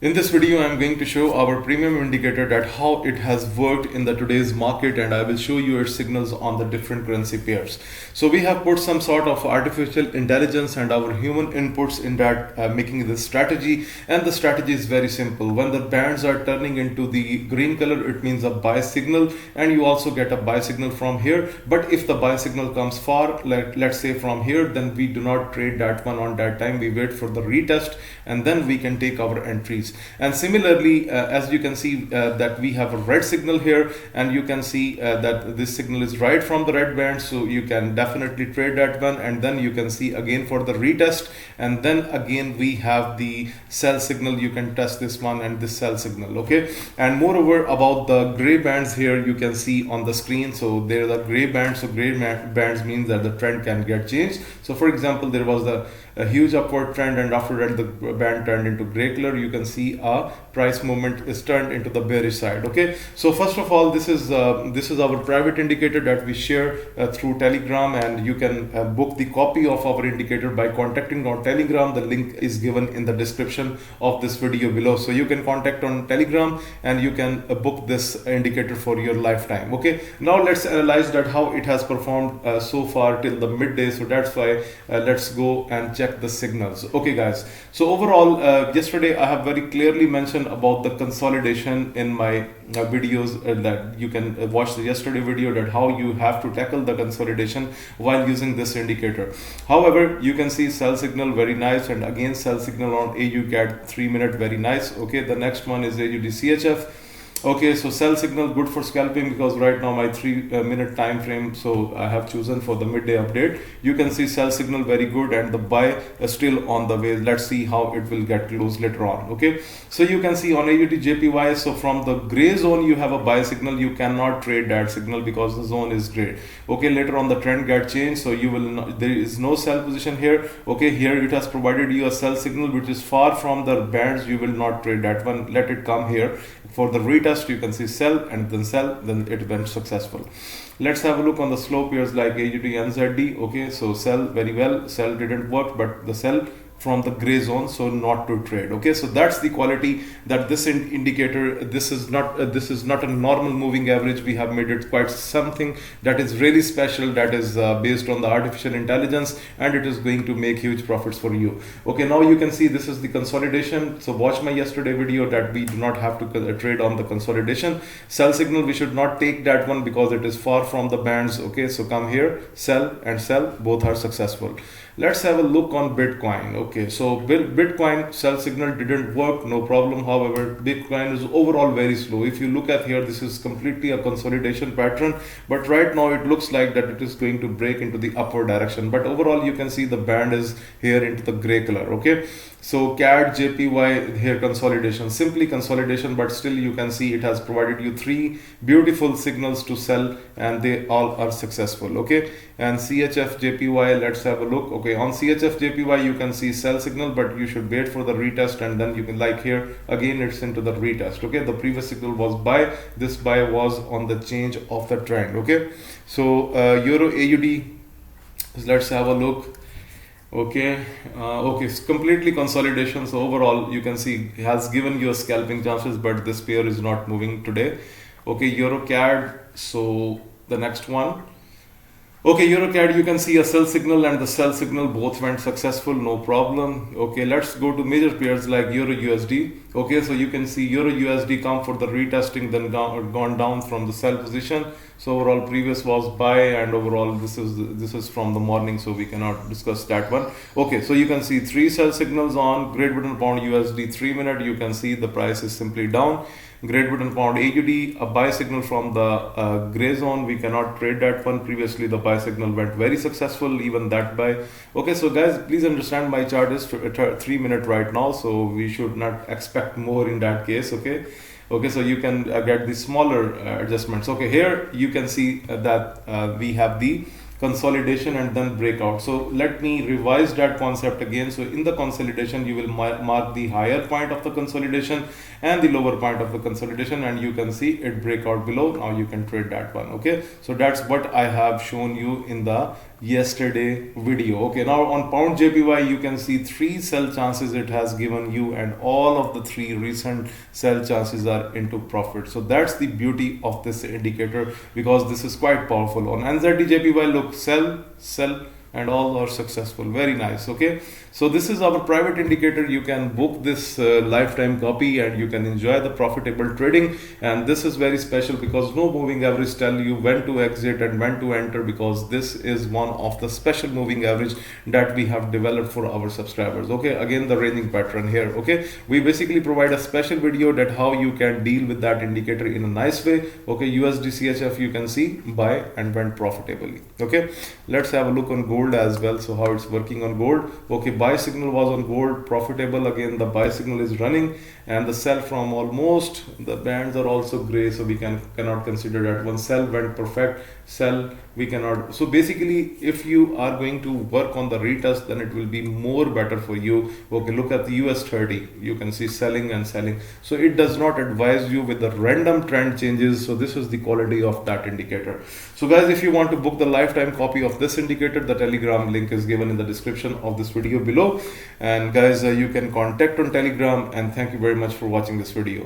In this video, I am going to show our premium indicator that how it has worked in the today's market, and I will show you its signals on the different currency pairs. So we have put some sort of artificial intelligence and our human inputs in that making this strategy, and the strategy is very simple. When the bands are turning into the green color, it means a buy signal, and you also get a buy signal from here. But if the buy signal comes far, let's say from here, then we do not trade that one on that time. We wait for the retest and then we can take our entries. And similarly, as you can see that we have a red signal here, and you can see that this signal is right from the red band, so you can definitely trade that one. And then you can see again for the retest, and then again we have the sell signal. You can test this one and this sell signal. Okay, and moreover about the gray bands here, you can see on the screen. So there are the gray bands. So gray bands means that the trend can get changed. So for example, there was a huge upward trend, and after that the band turned into gray color. You can see a price movement is turned into the bearish side. Okay, so first of all, this is our private indicator that we share through Telegram, and you can book the copy of our indicator by contacting on Telegram. The link is given in the description of this video below, so you can contact on Telegram and you can book this indicator for your lifetime. Okay, now let's analyze that how it has performed so far till the midday. So that's why let's go and check the signals. Okay guys, so overall yesterday I have very clearly mentioned about the consolidation in my videos that you can watch the yesterday video, that how you have to tackle the consolidation while using this indicator. However, you can see sell signal very nice, and again sell signal on AUCAD 3-minute very nice. Okay, the next one is AUD Okay, so sell signal good for scalping, because right now my 3-minute time frame, so I have chosen for the midday update. You can see sell signal very good, and the buy is still on the way. Let's see how it will get closed later on. Okay, so you can see on AUD so from the gray zone you have a buy signal. You cannot trade that signal because the zone is gray. Okay, later on the trend get changed, so you will not, there is no sell position here. Okay, here it has provided you a sell signal which is far from the bands. You will not trade that one. Let it come here for the retest. You can see sell and then sell, then it went successful. Let's have a look on the slow pairs like AUD. Okay, so sell very well, sell didn't work, but the sell from the gray zone, so not to trade. Okay, so that's the quality that this indicator, this is not a normal moving average. We have made it quite something that is really special, that is based on the artificial intelligence, and it is going to make huge profits for you. Okay, now you can see this is the consolidation. So watch my yesterday video that we do not have to trade on the consolidation. Sell signal, we should not take that one because it is far from the bands. Okay, so come here, sell and sell, both are successful. Let's have a look on Bitcoin. Okay, so Bitcoin sell signal didn't work, no problem. However, Bitcoin is overall very slow. If you look at here, this is completely a consolidation pattern, but right now it looks like that it is going to break into the upward direction. But overall, you can see the band is here into the gray color. Okay, so CAD JPY here consolidation, simply consolidation, but still you can see it has provided you 3 beautiful signals to sell, and they all are successful. Okay, and CHF JPY, let's have a look. Okay, on CHF JPY you can see sell signal, but you should wait for the retest, and then you can, like here again it's into the retest. Okay, the previous signal was buy, this buy was on the change of the trend. Okay, so Euro AUD, let's have a look. Okay, it's completely consolidation. So overall you can see it has given you a scalping chances, but this pair is not moving today. Okay, Euro CAD, so the next one. Okay, EuroCAD, you can see a sell signal and the sell signal both went successful, no problem. Okay, let's go to major pairs like Euro USD. Okay, so you can see Euro USD come for the retesting, then gone down from the sell position. So overall previous was buy, and overall this is from the morning, so we cannot discuss that one. Okay, so you can see 3 sell signals on Great Britain Pound USD 3-minute. You can see the price is simply down. Great Britain Pound AUD, a buy signal from the gray zone. We cannot trade that one. Previously the buy signal went very successful, even that buy. Okay, so guys, please understand my chart is 3-minute right now, so we should not expect more in that case. Okay, so you can get the smaller adjustments. Okay, here you can see that we have the consolidation and then breakout. So let me revise that concept again. So in the consolidation you will mark the higher point of the consolidation and the lower point of the consolidation, and you can see it break out below. Now you can trade that one. Okay, so that's what I have shown you in the yesterday video. Okay, now on pound JPY you can see three sell chances it has given you, and all of the three recent sell chances are into profit. So that's the beauty of this indicator, because this is quite powerful. On NZD JPY, look, sell, and all are successful. Very nice. Okay, so this is our private indicator. You can book this lifetime copy and you can enjoy the profitable trading. And this is very special because no moving average tell you when to exit and when to enter, because this is one of the special moving average that we have developed for our subscribers. Okay, again the ranging pattern here. Okay, we basically provide a special video that how you can deal with that indicator in a nice way. Okay, USD CHF you can see buy and went profitably. Okay, let's have a look on gold as well. So how it's working on gold. Okay, buy signal was on gold, profitable. Again the buy signal is running, and the sell from almost the bands are also gray, so we cannot consider that one. Sell went perfect, sell we cannot. So basically if you are going to work on the retest, then it will be more better for you. Okay, look at the US 30, you can see selling and selling. So it does not advise you with the random trend changes. So this is the quality of that indicator. So guys, if you want to book the lifetime copy of this indicator, the Telegram link is given in the description of this video below. And guys, you can contact on Telegram. And thank you very much for watching this video.